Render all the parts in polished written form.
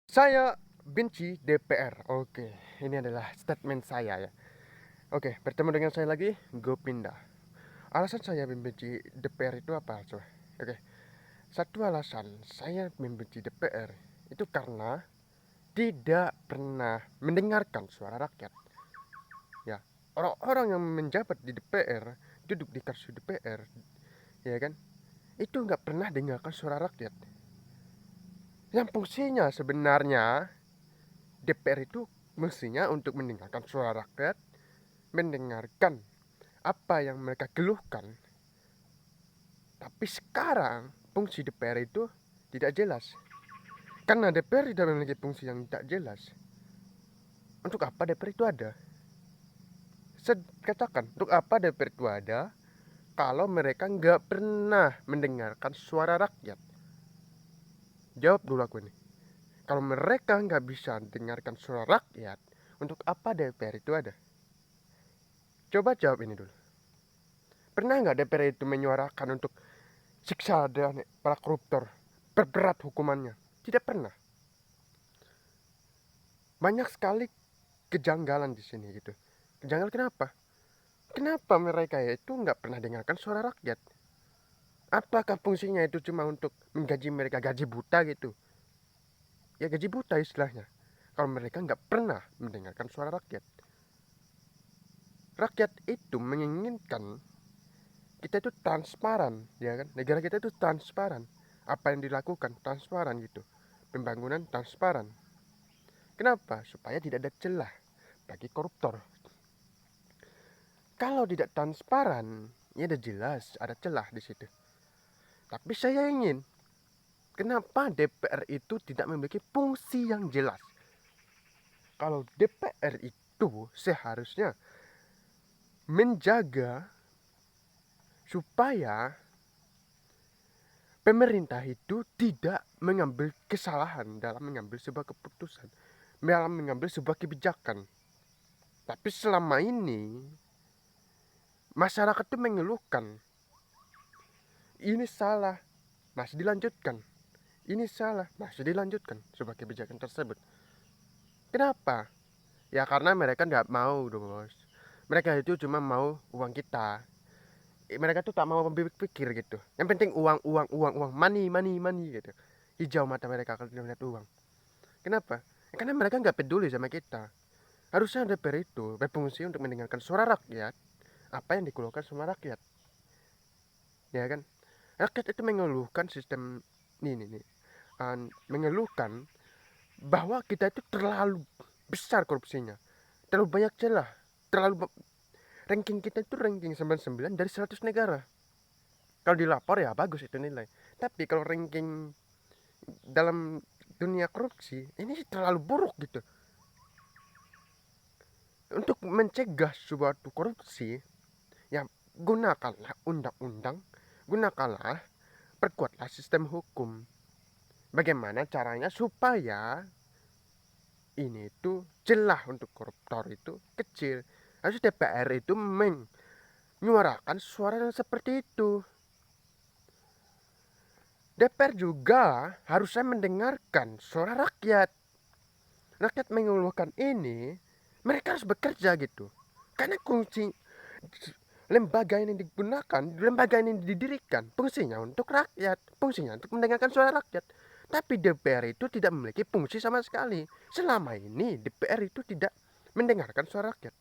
Saya benci DPR. Oke, ini adalah statement saya ya. Oke, bertemu dengan saya lagi, Gopinda. Alasan saya membenci DPR itu apa, coba? Oke, satu alasan saya membenci DPR itu karena tidak pernah mendengarkan suara rakyat. Ya, orang-orang yang menjabat di DPR, duduk di kursi DPR, ya kan? Itu nggak pernah dengarkan suara rakyat. Yang fungsinya sebenarnya DPR itu mestinya untuk mendengarkan suara rakyat, mendengarkan apa yang mereka keluhkan. Tapi sekarang fungsi DPR itu tidak jelas. Karena DPR tidak memiliki fungsi yang tidak jelas. Untuk apa DPR itu ada? Saya katakan, untuk apa DPR itu ada kalau mereka nggak pernah mendengarkan suara rakyat? Jawab dulu aku ini. Kalau mereka nggak bisa dengarkan suara rakyat, untuk apa DPR itu ada? Coba jawab ini dulu. Pernah nggak DPR itu menyuarakan untuk siksa dan para koruptor, perberat hukumannya? Tidak pernah. Banyak sekali kejanggalan di sini gitu. Kejanggalan kenapa? Kenapa mereka itu nggak pernah dengarkan suara rakyat? Apakah fungsinya itu cuma untuk menggaji mereka gaji buta gitu? Ya gaji buta istilahnya. Kalau mereka nggak pernah mendengarkan suara rakyat. Rakyat itu menginginkan kita itu transparan, ya kan? Negara kita itu transparan. Apa yang dilakukan transparan gitu. Pembangunan transparan. Kenapa? Supaya tidak ada celah bagi koruptor. Kalau tidak transparan, ya udah jelas ada celah di situ. Tapi saya ingin, kenapa DPR itu tidak memiliki fungsi yang jelas? Kalau DPR itu seharusnya menjaga supaya pemerintah itu tidak mengambil kesalahan dalam mengambil sebuah keputusan, dalam mengambil sebuah kebijakan. Tapi selama ini masyarakat itu mengeluhkan, ini salah, masih dilanjutkan. Ini salah, masih dilanjutkan sebuah kebijakan tersebut. Kenapa? Ya karena mereka nggak mau dong bos. Mereka itu cuma mau uang kita. Mereka tuh tak mau berpikir gitu. Yang penting uang, uang, uang, uang, money, money, money gitu. Hijau mata mereka kalau melihat uang. Kenapa? Ya, karena mereka nggak peduli sama kita. Harusnya DPR itu berfungsi untuk mendengarkan suara rakyat. Apa yang dikeluhkan sama rakyat, ya kan? Rakyat itu mengeluhkan sistem ini nih, mengeluhkan bahwa kita itu terlalu besar korupsinya, terlalu banyak celah, terlalu ranking kita itu ranking 99 dari 100 negara. Kalau dilapor ya bagus itu nilai. Tapi kalau ranking dalam dunia korupsi ini terlalu buruk gitu. Untuk mencegah suatu korupsi, ya gunakanlah undang-undang, gunakanlah, perkuatlah sistem hukum. Bagaimana caranya supaya ini itu celah untuk koruptor itu kecil. Harus DPR itu menyuarakan suara yang seperti itu. DPR juga harusnya mendengarkan suara rakyat. Rakyat mengeluhkan ini, mereka harus bekerja gitu. Karena kunci lembaga ini digunakan, lembaga ini didirikan, fungsinya untuk rakyat, fungsinya untuk mendengarkan suara rakyat. Tapi DPR itu tidak memiliki fungsi sama sekali. Selama ini DPR itu tidak mendengarkan suara rakyat.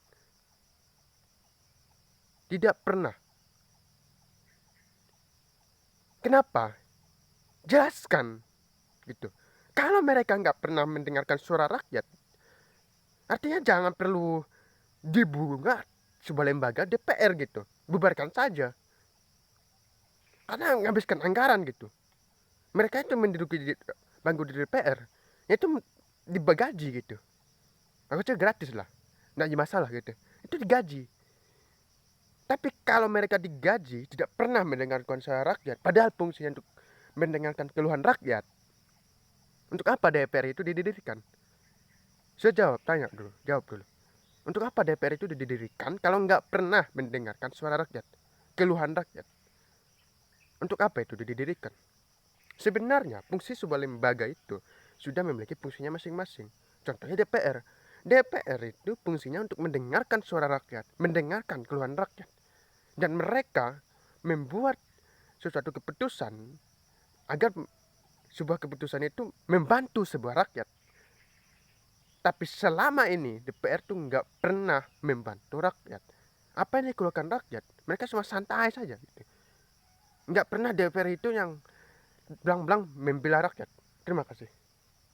Tidak pernah. Kenapa? Jelaskan gitu. Kalau mereka nggak pernah mendengarkan suara rakyat, artinya jangan perlu dibuat sebuah lembaga DPR gitu. Bubarkan saja. Karena menghabiskan anggaran gitu. Mereka itu menduduki bangku di DPR, itu digaji gitu. Aku cek gratis lah, nggak ada masalah gitu. Itu digaji. Tapi kalau mereka digaji tidak pernah mendengarkan suara rakyat, padahal fungsinya untuk mendengarkan keluhan rakyat. Untuk apa DPR itu didirikan? Saya jawab, tanya dulu, jawab dulu. Untuk apa DPR itu didirikan kalau nggak pernah mendengarkan suara rakyat, keluhan rakyat? Untuk apa itu didirikan? Sebenarnya fungsi sebuah lembaga itu sudah memiliki fungsinya masing-masing. Contohnya DPR. DPR itu fungsinya untuk mendengarkan suara rakyat, mendengarkan keluhan rakyat. Dan mereka membuat suatu keputusan agar sebuah keputusan itu membantu sebuah rakyat. Tapi selama ini DPR tuh nggak pernah membantu rakyat. Apa yang dikeluhkan rakyat, mereka cuma santai saja gitu. Nggak pernah DPR itu yang belang-belang membela rakyat. Terima kasih.